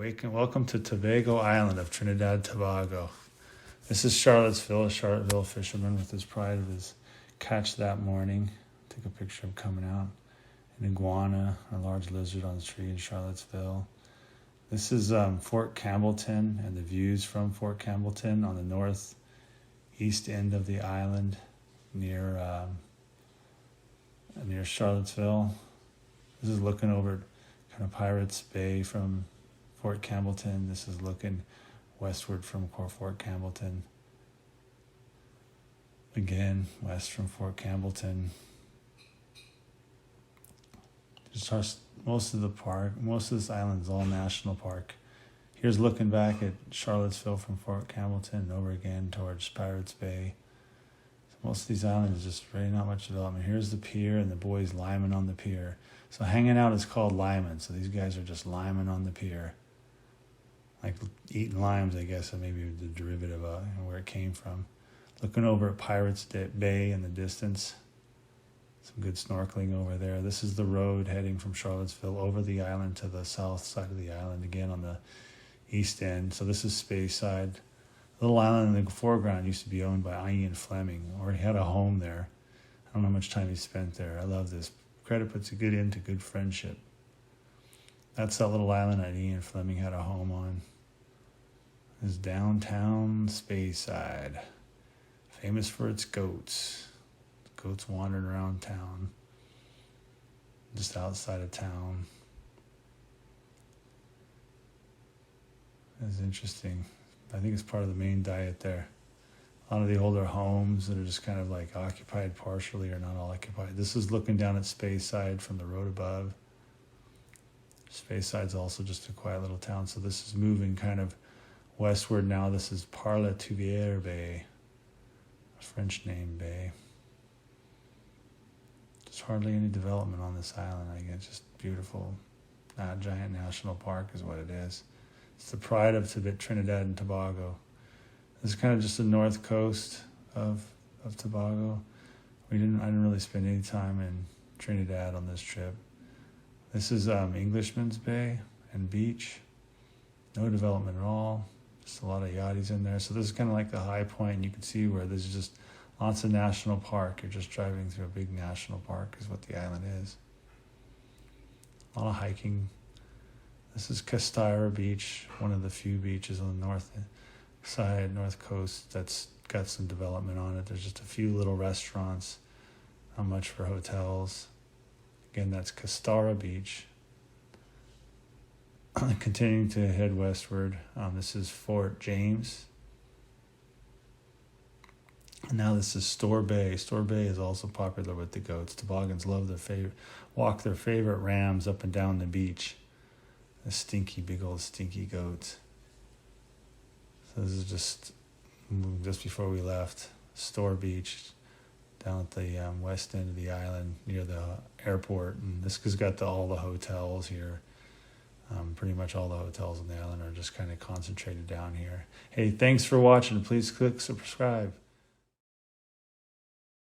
welcome to Tobago Island of Trinidad and Tobago. This is Charlottesville, a Charlottesville fisherman with his pride of his catch that morning. Took a picture of coming out. An iguana, a large lizard on the tree in Charlottesville. This is Fort Campbellton and the views from Fort Campbellton on the northeast end of the island near Charlottesville. This is looking over kind of Pirates Bay from Fort Campbellton. This is looking westward from Fort Campbellton. Again, west from Fort Campbellton. Just most of the park, most of this island is all national park. Here's looking back at Charlottesville from Fort Campbellton and over again towards Pirates Bay. So most of these islands is just really not much development. Here's the pier and the boys liming on the pier. So hanging out is called liming. So these guys are just liming on the pier. Like eating limes, I guess, and maybe the derivative of where it came from. Looking over at Pirates Bay in the distance. Some good snorkeling over there. This is the road heading from Charlottesville over the island to the south side of the island, again on the east end. So this is Speyside. The little island in the foreground used to be owned by Ian Fleming, or he had a home there. I don't know how much time he spent there. I love this. Credit puts a good end to good friendship. That's that little island that Ian Fleming had a home on. This is downtown Speyside, famous for its goats. Goats wandering around town, just outside of town. It's interesting. I think it's part of the main diet there. A lot of the older homes that are just kind of like occupied partially or not all occupied. This is looking down at Speyside from the road above. Speyside's also just a quiet little town. So this is moving kind of westward now. This is Par-la-Tuvière Bay, a French name bay. There's hardly any development on this island. I think it's just beautiful. Giant national park is what it is. It's the pride of Trinidad and Tobago. This is kind of just the north coast of Tobago. I didn't really spend any time in Trinidad on this trip. This is Englishman's Bay and beach. No development at all. Just a lot of yachties in there. So this is kind of like the high point, and you can see where there's just lots of national park. You're just driving through a big national park is what the island is. A lot of hiking. This is Castira Beach, one of the few beaches on the north coast that's got some development on it. There's just a few little restaurants, not much for hotels. Again, that's Castira Beach. Continuing to head westward, this is Fort James. And now this is Store Bay. Store Bay is also popular with the goats. Toboggans love walk their favorite rams up and down the beach. The big old stinky goats. So this is just before we left. Store Beach, down at the west end of the island near the airport. And this has got all the hotels here. Pretty much all the hotels on the island are just kind of concentrated down here. Hey, thanks for watching. Please click subscribe.